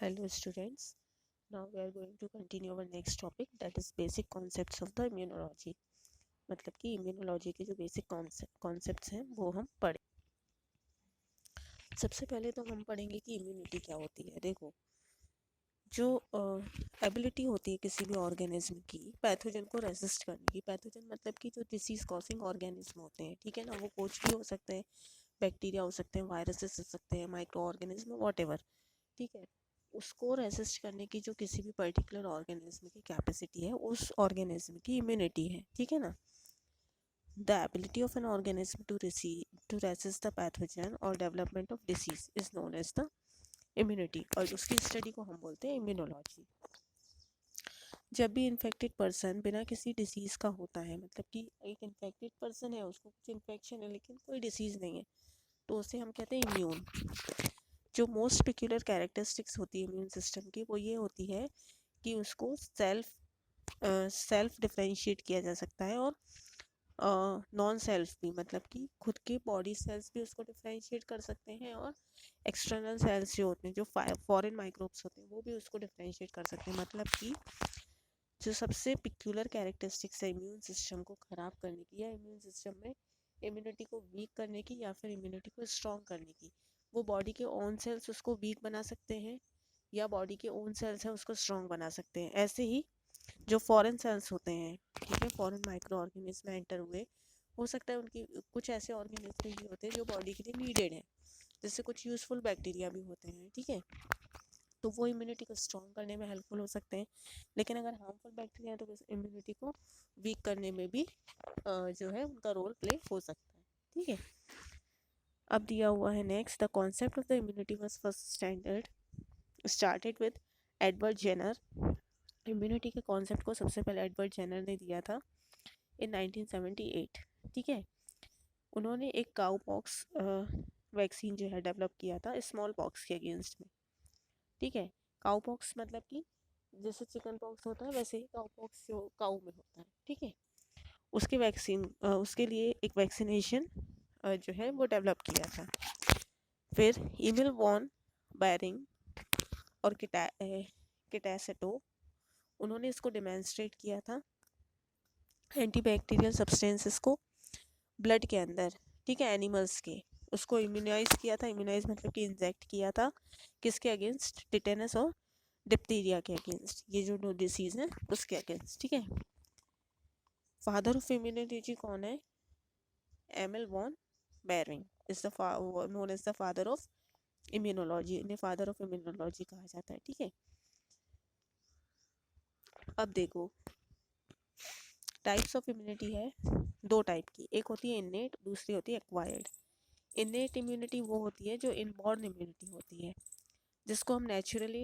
Hello students, now we are going to continue our next topic, that is basic concepts of the immunology। मतलब कि immunology के जो basic concepts हैं वो हम पढ़ें। सबसे पहले तो हम पढ़ेंगे कि इम्यूनिटी क्या होती है। देखो, जो एबिलिटी होती है किसी भी ऑर्गेनिज्म की पैथोजन को रेसिस्ट करने की। पैथोजन मतलब कि जो डिसीज कॉजिंग ऑर्गेनिज्म होते हैं, ठीक है ना, वो कुछ भी हो सकते हैं, बैक्टीरिया हो सकते हैं, वायरसेस हो सकते हैं, माइक्रो ऑर्गेनिज्म, वॉट, ठीक है। उसको रेसिस्ट करने की जो किसी भी पर्टिकुलर ऑर्गेनिज्म की कैपेसिटी है, उस ऑर्गेनिज्म की इम्यूनिटी है, ठीक है ना। The ability of an organism to resist the pathogen और development of disease is known as the immunity, और उसकी स्टडी को हम बोलते हैं इम्यूनोलॉजी। जब भी इन्फेक्टेड पर्सन बिना किसी डिसीज़ का होता है, मतलब कि एक इन्फेक्टेड पर्सन है, उसको कुछ इन्फेक्शन है लेकिन कोई डिसीज़ नहीं है, तो उसे हम कहते हैं इम्यून। जो मोस्ट पिक्यूलर कैरेक्टरिस्टिक्स होती है इम्यून सिस्टम की, वो ये होती है कि उसको सेल्फ डिफरेंशिएट किया जा सकता है, और नॉन सेल्फ भी, मतलब कि खुद के बॉडी सेल्स भी उसको डिफरेंशिएट कर सकते हैं, और एक्सटर्नल सेल्स जो होते हैं, जो फॉरेन माइक्रोब्स होते हैं, वो भी उसको डिफरेंशिएट कर सकते हैं। मतलब कि जो सबसे पिक्यूलर कैरेक्टरिस्टिक्स है इम्यून सिस्टम को ख़राब करने की, या इम्यून सिस्टम में इम्यूनिटी को वीक करने की, या फिर इम्यूनिटी को स्ट्रॉन्ग करने की, वो बॉडी के ओन सेल्स उसको वीक बना सकते हैं, या बॉडी के ओन सेल्स हैं उसको स्ट्रॉन्ग बना सकते हैं। ऐसे ही जो फॉरेन सेल्स होते हैं, ठीक है, फॉरेन माइक्रो ऑर्गेनिज्म में एंटर हुए, हो सकता है उनकी कुछ ऐसे ऑर्गेनिज्म भी होते हैं जो बॉडी के लिए नीडेड है, जैसे कुछ यूजफुल बैक्टीरिया भी होते हैं, ठीक है, तो वो इम्यूनिटी को स्ट्रॉन्ग करने में हेल्पफुल हो सकते हैं। लेकिन अगर हार्मफुल बैक्टीरिया है तो इम्यूनिटी को वीक करने में भी जो है उनका रोल प्ले हो सकता है, ठीक है। अब दिया हुआ है next, the concept of the immunity was first started with Edward Jenner. Immunity के कॉन्सेप्ट को सबसे पहले एडवर्ड जेनर ने दिया था इन 1978, ठीक है। उन्होंने एक काउ पॉक्स वैक्सीन जो है डेवलप किया था स्मॉल पॉक्स के अगेंस्ट में, ठीक है। काउ पॉक्स मतलब कि जैसे चिकन पॉक्स होता है, वैसे ही काउ पॉक्स जो काउ में होता है, ठीक है। उसके वैक्सीन उसके लिए एक वैक्सीनेशन जो है वो डेवलप किया था। फिर इमिल वॉन बैरिंग और किटासेटो, उन्होंने इसको डेमोन्स्ट्रेट किया था एंटीबैक्टीरियल सब्सटेंसेस को ब्लड के अंदर, ठीक है, एनिमल्स के, उसको इम्यूनाइज किया था। इम्यूनाइज मतलब कि इंजेक्ट किया था, किसके अगेंस्ट, टिटेनस और डिप्थीरिया के अगेंस्ट, ये जो डिसीज है उसके अगेंस्ट, ठीक है। फादर ऑफ इम्यूनिटी कौन है? Emil von Behring is the known as the father of immunology, इन्हें फादर ऑफ इम्यूनोलॉजी कहा जाता है, ठीक है। अब देखो, टाइप्स ऑफ इम्यूनिटी है दो टाइप की, एक होती है इन्नेट, दूसरी होती है एक्वायर्ड। इन्नेट इम्यूनिटी वो होती है जो इनबॉर्न इम्यूनिटी होती है, जिसको हम natural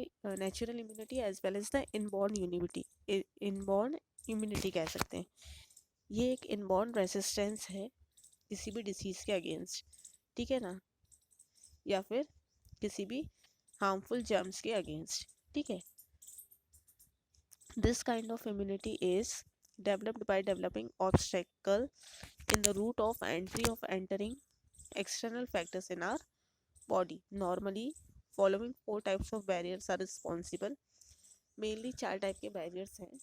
immunity as well as the inborn immunity कह सकते हैं। ये एक इनबॉर्न रेसिस्टेंस है किसी भी डिसीज के अगेंस्ट, ठीक है ना, या फिर किसी भी हार्मफुल जर्म्स के अगेंस्ट, ठीक है। This kind of immunity is developed by developing obstacle in the route of entering external factors in our body. Normally following 4 types of barriers are responsible. Mainly 4 type के barriers हैं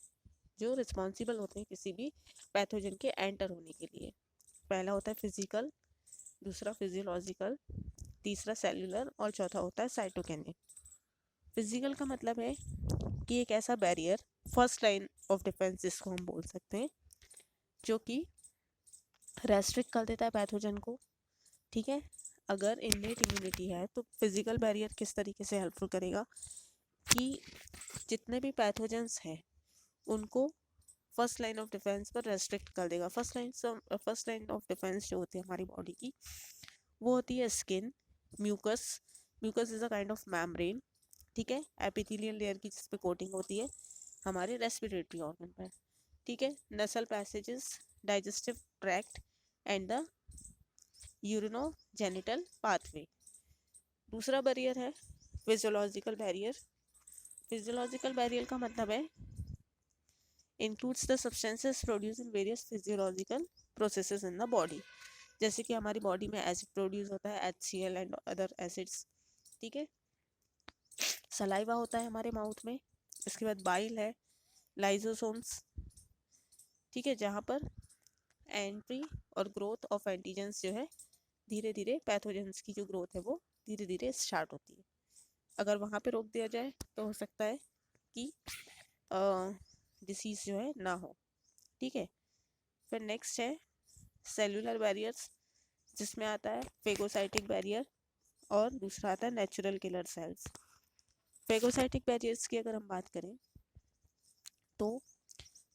जो responsible होते हैं किसी भी pathogen के enter होने के लिए। पहला होता है फिजिकल, दूसरा फिजियोलॉजिकल, तीसरा सेल्यूलर, और चौथा होता है साइटोकिनिक। फिजिकल का मतलब है कि एक ऐसा barrier, first line of defence जिसको हम बोल सकते हैं, जो कि रेस्ट्रिक्ट कर देता है पैथोजन को, ठीक है। अगर इननेट इम्यूनिटी है तो फिजिकल बैरियर किस तरीके से हेल्पफुल करेगा कि जितने भी पैथोजेंस हैं उनको फर्स्ट लाइन ऑफ डिफेंस पर रेस्ट्रिक्ट कर देगा। फर्स्ट लाइन ऑफ डिफेंस जो होती है हमारी बॉडी की, वो होती है skin, mucus. Mucus is a kind of membrane, ठीक है, एपिथेलियल लेयर की जिस पे कोटिंग होती है हमारे रेस्पिरेटरी ऑर्गन पर, ठीक है। नसल passages, digestive tract and the urinogenital pathway. दूसरा बैरियर है फिजियोलॉजिकल बैरियर। फिजियोलॉजिकल बैरियर का मतलब है includes the substances produced in various physiological processes in the body, जैसे कि हमारी बॉडी में एसिड प्रोड्यूस होता है HCl एंड अदर एसिड्स, ठीक है। सलाइवा होता है हमारे माउथ में, इसके बाद बाइल है, लाइजोसोम्स, ठीक है, जहाँ पर एंट्री और ग्रोथ ऑफ एंटीजेंस जो है धीरे धीरे पैथोजेंस की जो ग्रोथ है वो धीरे धीरे स्टार्ट होती है। अगर वहाँ पे रोक दिया जाए तो हो सकता है कि डिसीज़ जो है ना हो, ठीक है। फिर नेक्स्ट है सेलुलर बैरियर्स, जिसमें आता है फेगोसाइटिक बैरियर और दूसरा आता है natural killer cells. Phagocytic barriers की अगर हम बात करें तो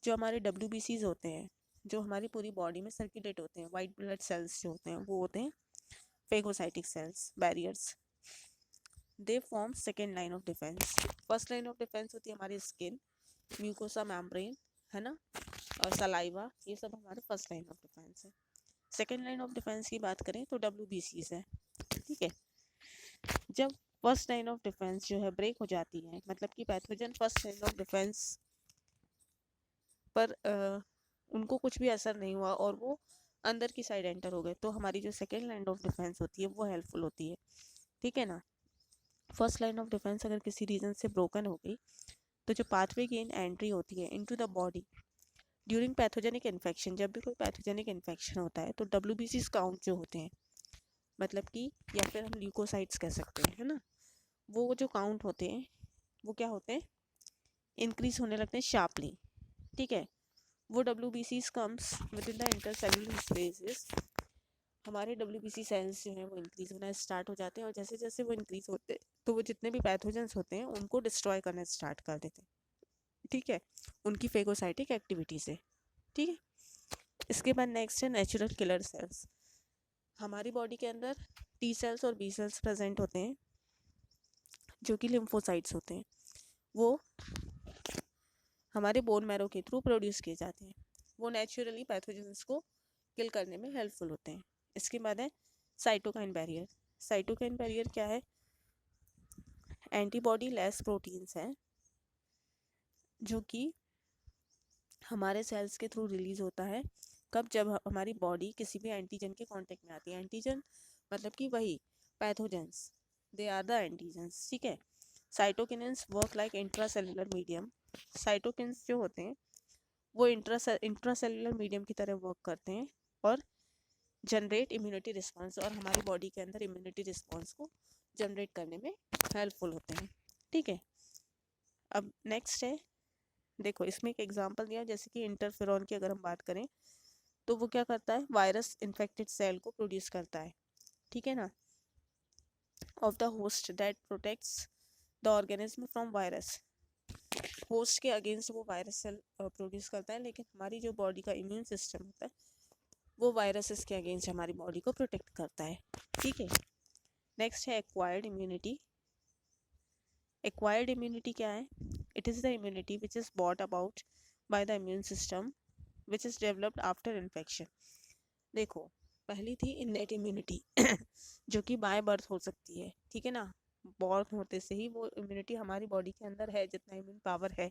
जो हमारे WBCs होते हैं, जो हमारी पूरी बॉडी में सर्कुलेट होते हैं, वाइट ब्लड सेल्स जो होते हैं वो होते हैं phagocytic cells barriers. They form second line of defence. First line of defence होती है हमारी स्किन, म्यूकोसा मेम्ब्रेन, है ना, और सलाइवा, ये सब हमारे फर्स्ट लाइन ऑफ डिफेंस है। सेकेंड लाइन ऑफ डिफेंस की बात करें तो WBCs है, ठीक है। जब फर्स्ट लाइन ऑफ डिफेंस जो है ब्रेक हो जाती है, मतलब कि pathogen first line of defence पर उनको कुछ भी असर नहीं हुआ और वो अंदर की साइड एंटर हो गए, तो हमारी जो सेकेंड लाइन ऑफ डिफेंस होती है वो हेल्पफुल होती है, ठीक है ना। फर्स्ट लाइन ऑफ डिफेंस अगर किसी रीजन से ब्रोकन हो गई तो जो पाथवे गेन एंट्री होती है into the body during pathogenic infection, जब भी कोई पैथोजेनिक इन्फेक्शन होता है तो WBCs काउंट जो होते हैं, मतलब कि या फिर हम ल्यूकोसाइट्स कह सकते हैं, है ना, वो जो काउंट होते हैं वो क्या होते हैं, इंक्रीज होने लगते हैं शार्पली, ठीक है। वो WBCs comes with in the intercellular spaces, हमारे WBC सेल्स जो हैं वो इंक्रीज होना स्टार्ट हो जाते हैं, और जैसे जैसे वो इंक्रीज होते हैं तो वो जितने भी पैथोजेंस होते हैं उनको डिस्ट्रॉय करना स्टार्ट कर देते हैं, ठीक है, उनकी फेगोसाइटिक एक्टिविटी से, ठीक है। इसके बाद नेक्स्ट है नेचुरल किलर सेल्स। हमारी बॉडी के अंदर T सेल्स और B सेल्स प्रेजेंट होते हैं जो कि लिम्फोसाइट्स होते हैं, वो हमारे बोन मैरो के थ्रू प्रोड्यूस किए जाते हैं, वो नेचुरली पैथोजेंस को किल करने में हेल्पफुल होते हैं। इसके बाद है साइटोकाइन बैरियर। साइटोकाइन बैरियर क्या है, एंटीबॉडी लेस प्रोटीन्स हैं जो कि हमारे सेल्स के थ्रू रिलीज होता है, कब, जब हमारी बॉडी किसी भी एंटीजन के कांटेक्ट में आती है। एंटीजन मतलब कि वही pathogens, they are the antigens, ठीक है। Cytokines work like intracellular medium. Cytokines जो होते हैं वो इंट्रासेलुलर मीडियम की तरह वर्क करते हैं और जनरेट इम्यूनिटी रिस्पॉन्स, और हमारी बॉडी के अंदर इम्यूनिटी रिस्पॉन्स को जनरेट करने में हेल्पफुल होते हैं, ठीक है। अब नेक्स्ट है, देखो इसमें एक एग्जांपल दिया, जैसे कि इंटरफेरॉन की अगर हम बात करें तो वो क्या करता है, वायरस इन्फेक्टेड सेल को प्रोड्यूस करता है, ठीक है ना, of the host that protects the organism from virus. Host के अगेंस्ट वो वायरस सेल प्रोड्यूस करता है, लेकिन हमारी जो बॉडी का इम्यून सिस्टम होता है वो वायरसेस के अगेंस्ट हमारी बॉडी को प्रोटेक्ट करता है, ठीक है। नेक्स्ट है एक्वायर्ड इम्यूनिटी। एक्वायर्ड इम्यूनिटी क्या है, it is the immunity which is bought about by the immune system which is developed after infection. देखो पहली थी इननेट इम्यूनिटी जो कि बाय बर्थ हो सकती है, ठीक है ना, बॉर्न होते से ही वो इम्यूनिटी हमारी बॉडी के अंदर है, जितना इम्यून पावर है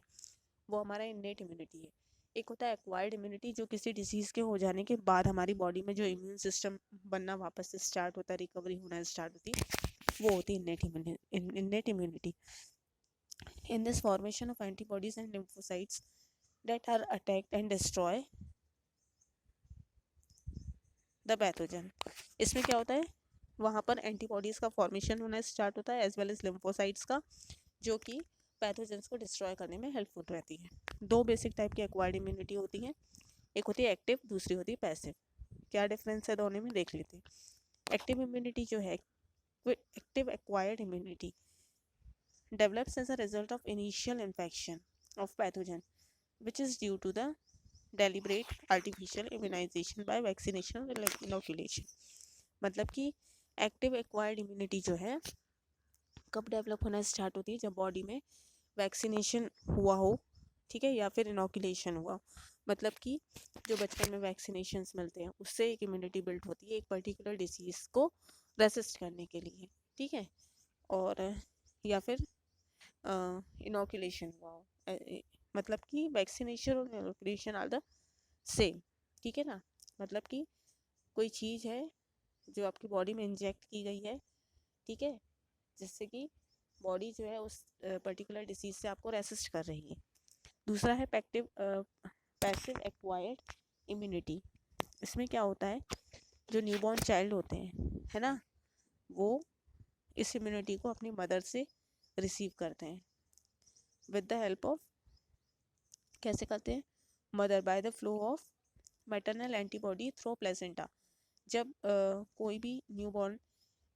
वो हमारा इननेट इम्यूनिटी है। एक होता है एक्वायर्ड इम्यूनिटी, जो किसी डिसीज़ के हो जाने के बाद हमारी बॉडी में जो इम्यून सिस्टम बनना वापस से स्टार्ट होता है, रिकवरी होना स्टार्ट होती है, वो होती है innate immunity. In this formation of antibodies and lymphocytes that are attacked and destroy the pathogen. इसमें क्या होता है, वहाँ पर एंटीबॉडीज़ का फॉर्मेशन होना स्टार्ट होता है एज वेल एज लिम्फोसाइट्स का, जो कि पैथोजेंस को डिस्ट्रॉय करने में हेल्पफुल रहती है। दो बेसिक टाइप की एक्वायर्ड इम्यूनिटी होती है, एक होती है एक्टिव, दूसरी होती है पैसिव। क्या डिफरेंस है दोनों में देख लेते हैं। एक्टिव इम्यूनिटी जो है, active acquired immunity develops as a result of initial infection of pathogen which is due to the deliberate artificial immunization by vaccination or inoculation। मतलब कि एक्टिव एक्वायर्ड इम्यूनिटी जो है कब डेवलप होना स्टार्ट होती है, जब बॉडी में वैक्सीनेशन हुआ हो, ठीक है, या फिर इनोकुलेशन हुआ। मतलब कि जो बचपन में वैक्सीनेशंस मिलते हैं उससे एक इम्यूनिटी बिल्ड होती है एक पर्टिकुलर डिसीज़ को रेसिस्ट करने के लिए, ठीक है, और या फिर इनोकुलेशन हुआ हो, मतलब कि वैक्सीनेशन और इनोकुलेशन आर द सेम, ठीक है ना। मतलब कि कोई चीज़ है जो आपकी बॉडी में इंजेक्ट की गई है, ठीक है, जिससे कि बॉडी जो है उस पर्टिकुलर डिसीज से आपको रेसिस्ट कर रही है। दूसरा है पैसिव एक्वायर्ड इम्यूनिटी। इसमें क्या होता है, जो न्यूबॉर्न चाइल्ड होते हैं, है ना, वो इस इम्यूनिटी को अपनी मदर से रिसीव करते हैं विद द हेल्प ऑफ, कैसे करते हैं, mother by the flow of maternal antibody through placenta. जब कोई भी न्यूबॉर्न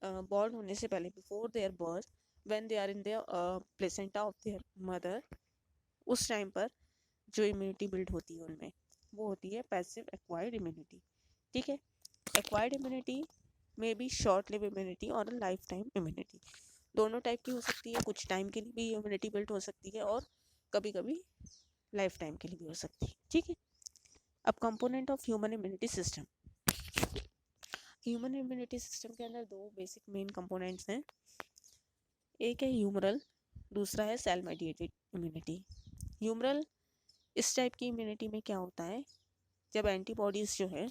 बॉर्न होने से पहले, before their birth, when they are in their placenta of their mother, उस टाइम पर जो इम्यूनिटी बिल्ड होती है उनमें, वो होती है पैसिव एक्वायर्ड इम्यूनिटी। ठीक है, एक्वायर्ड इम्यूनिटी में बी शॉर्ट लिव इम्यूनिटी और लाइफ टाइम इम्यूनिटी, दोनों टाइप की हो सकती है। कुछ टाइम के लिए भी इम्यूनिटी बिल्ड हो सकती है और कभी कभी लाइफ टाइम के लिए भी हो सकती है। ठीक है, अब component of human immunity system. Human immunity system के अंदर दो बेसिक मेन कंपोनेंट्स हैं, एक है ह्यूमरल, दूसरा है सेल मेडिएटेड इम्यूनिटी। ह्यूमरल, इस टाइप की इम्यूनिटी में क्या होता है, जब एंटीबॉडीज जो है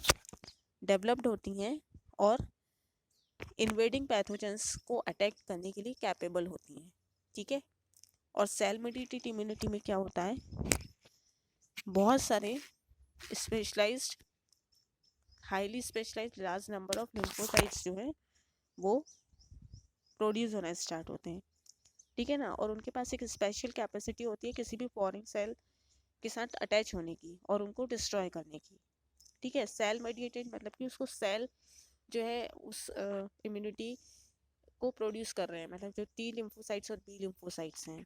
डेवलप्ड होती हैं और इन्वेडिंग पैथोजेंस को अटैक करने के लिए कैपेबल होती हैं। ठीक है, और सेल मेडिएटेड इम्यूनिटी में क्या होता है, बहुत सारे specialised, highly specialised large number of lymphocytes जो है वो प्रोड्यूस होना स्टार्ट होते हैं। ठीक है ना, और उनके पास एक स्पेशल कैपेसिटी होती है किसी भी फॉरेन सेल के साथ अटैच होने की और उनको डिस्ट्रॉय करने की। ठीक है, सेल मेडिएटेड मतलब कि उसको सेल जो है उस इम्यूनिटी को प्रोड्यूस कर रहे हैं, मतलब जो टी लिम्फोसाइट्स और बी लिम्फोसाइट्स हैं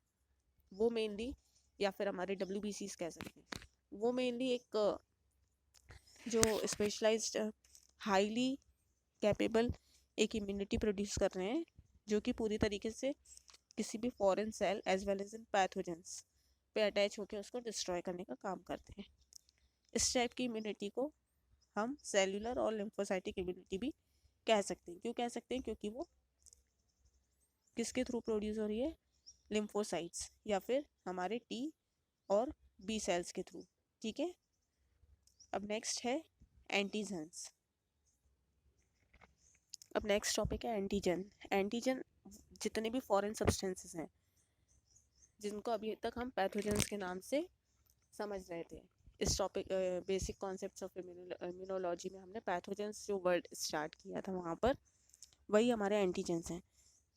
वो मेनली, या फिर हमारे WBCs कह सकते हैं, वो मेनली एक जो स्पेशलाइज्ड हाईली कैपेबल एक इम्यूनिटी प्रोड्यूस कर रहे हैं जो कि पूरी तरीके से किसी भी foreign cell as well as in pathogens पे अटैच होकर उसको डिस्ट्रॉय करने का काम करते हैं। इस टाइप की इम्यूनिटी को हम सेल्यूलर और लिम्फोसाइटिक इम्यूनिटी भी कह सकते हैं। क्यों कह सकते हैं, क्योंकि वो किसके थ्रू प्रोड्यूस हो रही है, लिम्फोसाइट्स या फिर हमारे टी और बी सेल्स के थ्रू। ठीक है, अब नेक्स्ट है एंटीजेंस। अब नेक्स्ट टॉपिक है एंटीजन। एंटीजन जितने भी फॉरेन सब्सटेंसेस हैं जिनको अभी तक हम पैथोजेंस के नाम से समझ रहे थे, इस topic basic concepts of immunology में हमने पैथोजेंस जो वर्ड स्टार्ट किया था वहाँ पर, वही हमारे एंटीजेंस हैं।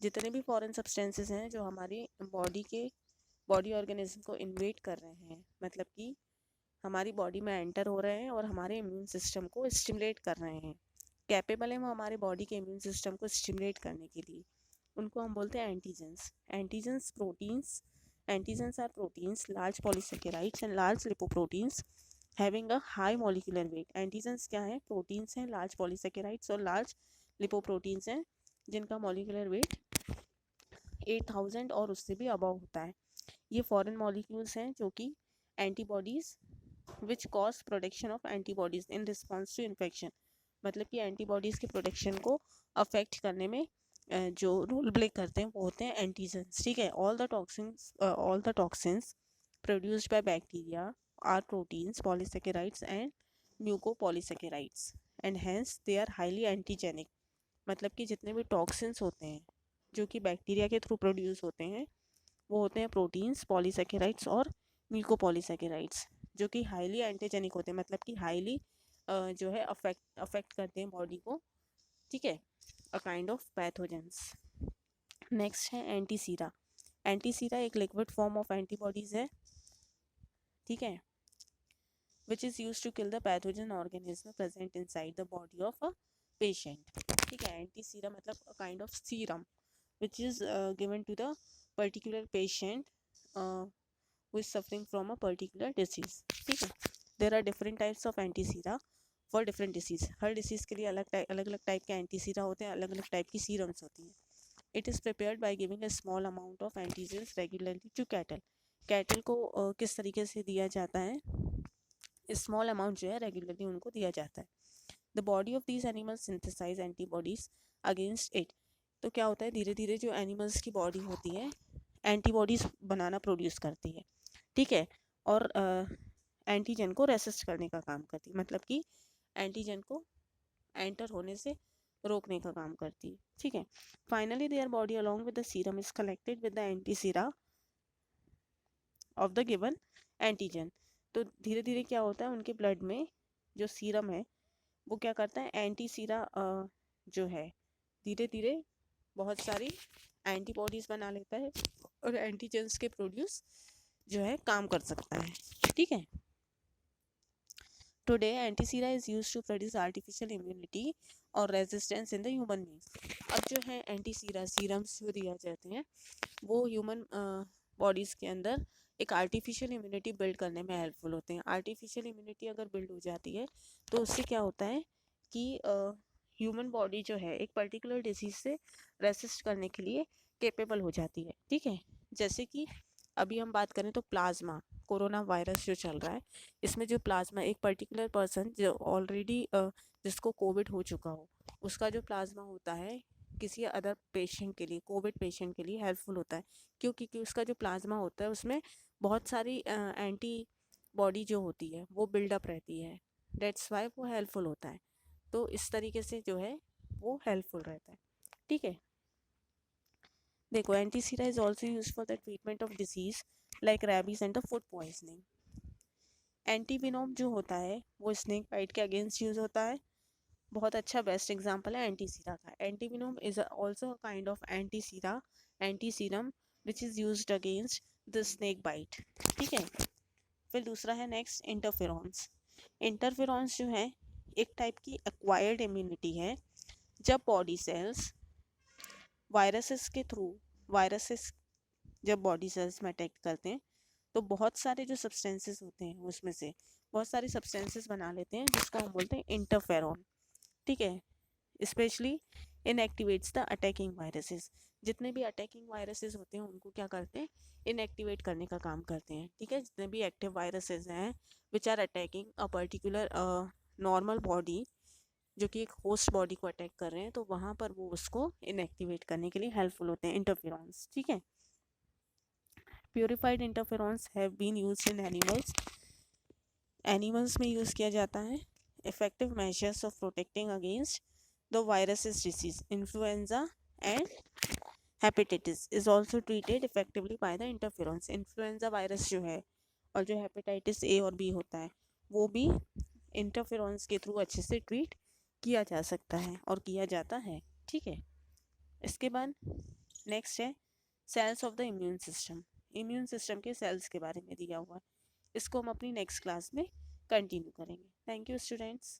जितने भी फॉरेन सब्सटेंसेस हैं जो हमारी बॉडी ऑर्गेनिज्म को इन्वेट कर रहे हैं, मतलब कि हमारी बॉडी में एंटर हो रहे हैं और हमारे इम्यून सिस्टम को स्टिमुलेट कर रहे हैं, कैपेबल है वो हमारे बॉडी के इम्यून सिस्टम को स्टिमुलेट करने के लिए, उनको हम बोलते हैं antigens. Antigens are proteins, large polysaccharides and large lipoproteins having a high molecular weight. Antigens क्या है, प्रोटीन्स हैं, लार्ज पॉलीसेकेराइड्स और लार्ज लिपोप्रोटीन्स हैं जिनका मॉलिक्यूलर वेट 8000 और उससे भी अबव होता है। ये फॉरेन मॉलिक्यूल्स हैं जो कि antibodies which cause production of antibodies in response to infection, मतलब कि एंटीबॉडीज के प्रोडक्शन को अफेक्ट करने में जो रोल प्ले करते हैं वो होते हैं एंटीजेंस। ठीक है, all the toxins produced by bacteria are proteins, polysaccharides and mucopolysaccharides and hence they are highly antigenic. मतलब कि जितने भी टॉक्सिन्स होते हैं जो कि बैक्टीरिया के थ्रू प्रोड्यूस होते हैं वो होते हैं प्रोटीन्स, पॉलीसेकेराइड्स और म्यूकोपॉलीसेकेराइड्स, जो कि हाईली एंटीजेनिक होते हैं, मतलब कि हाईली जो है अफेक्ट करते हैं बॉडी को। ठीक है, a kind of pathogens. Next है एंटीसीरा। एंटीसीरा एक लिक्विड फॉर्म ऑफ एंटीबॉडीज है, ठीक है, which is use to kill the pathogen organism present inside the body of a patient. ठीक है, एंटीसीरा मतलब a kind of serum which is given to the particular patient who is suffering from a particular disease. ठीक है, there are different types of antisera for different disease. Her disease के लिए अलग अलग type के antisera होते हैं, अलग अलग टाइप की सीरम्स होती हैं। It is prepared by giving a small amount of antigens regularly to cattle. Cattle को किस तरीके से दिया जाता है, स्मॉल अमाउंट जो है रेगुलरली उनको दिया जाता है। The body of these animals synthesise antibodies against it. तो क्या होता है, धीरे धीरे जो एनिमल्स की बॉडी होती है एंटीबॉडीज बनाना प्रोड्यूस करती है। ठीक है, और एंटीजन को रेसिस्ट करने का काम करती है, मतलब कि एंटीजन को एंटर होने से रोकने का काम करती है, ठीक है। Finally their body along with the serum is collected with the anti Sira of the given antigen. तो धीरे धीरे क्या होता है, उनके ब्लड में जो सीरम है वो क्या करता है, एंटी सीरा जो है धीरे धीरे बहुत सारी एंटीबॉडीज बना लेता है और एंटीजेंस के प्रोड्यूस जो है काम कर सकता है, ठीक है। Today antisera is used to produce artificial immunity और resistance in the human beings. अब जो है एंटीसीरा सीरम्स जो दिया जाते हैं वो ह्यूमन बॉडीज़ के अंदर एक आर्टिफिशियल इम्यूनिटी बिल्ड करने में हेल्पफुल होते हैं। आर्टिफिशियल इम्यूनिटी अगर बिल्ड हो जाती है तो उससे क्या होता है कि ह्यूमन बॉडी जो है एक पर्टिकुलर डिजीज से रेसिस्ट करने के लिए कैपेबल हो जाती है, ठीक है। जैसे कि अभी हम बात करें तो प्लाज्मा, कोरोना वायरस जो चल रहा है इसमें जो प्लाज्मा एक पर्टिकुलर पर्सन जो ऑलरेडी जिसको कोविड हो चुका हो उसका जो प्लाज्मा होता है किसी अदर पेशेंट के लिए, कोविड पेशेंट के लिए हेल्पफुल होता है। क्यों? क्योंकि उसका जो प्लाज्मा होता है उसमें बहुत सारी एंटी बॉडी जो होती है वो बिल्डअप रहती है, डेट्स वाई वो हेल्पफुल होता है। तो इस तरीके से जो है वो हेल्पफुल रहता है, ठीक है। देखो antisera is also use for the treatment of disease like rabies and the food poisoning. Antivenom जो होता है वो स्नेक बाइट के अगेंस्ट यूज होता है। बहुत अच्छा बेस्ट एग्जांपल है एंटीसीरा का। Antivenom is also a kind of antisera antiserum which is used against the snake bite, ठीक है। फिर दूसरा है नेक्स्ट इंटरफेरॉन्स। इंटरफेरॉन्स जो है एक टाइप की एक्वायर्ड इम्यूनिटी है। जब बॉडी सेल्स वायरसेस के थ्रू वायरसेस जब बॉडी सेल्स में अटैक करते हैं तो बहुत सारे जो सब्सटेंसेस होते हैं उसमें से बहुत सारे सब्सटेंसेस बना लेते हैं जिसको हम बोलते हैं इंटरफेरॉन, ठीक है। Specially inactivates the attacking viruses. जितने भी अटैकिंग वायरसेस होते हैं उनको क्या करते हैं, इनएक्टिवेट करने का काम करते हैं, ठीक है। जितने भी एक्टिव वायरसेस हैं which are attacking a particular normal body जो कि एक होस्ट बॉडी को अटैक कर रहे हैं तो वहाँ पर वो उसको इनएक्टिवेट करने के लिए हेल्पफुल होते हैं इंटरफेरॉन्स, ठीक है। Purified interferons have been used in animals. Animals में यूज़ किया जाता है। Effective measures of protecting against the viruses disease influenza and hepatitis is also treated effectively by the interferons. Influenza virus जो है और जो हेपेटाइटिस ए और B होता है वो भी इंटरफेरॉन्स के थ्रू अच्छे से ट्रीट किया जा सकता है और किया जाता है, ठीक है। इसके बाद नेक्स्ट है cells of the immune system. Immune system के सेल्स के बारे में दिया हुआ है। इसको हम अपनी नेक्स्ट क्लास में कंटिन्यू करेंगे। Thank you students.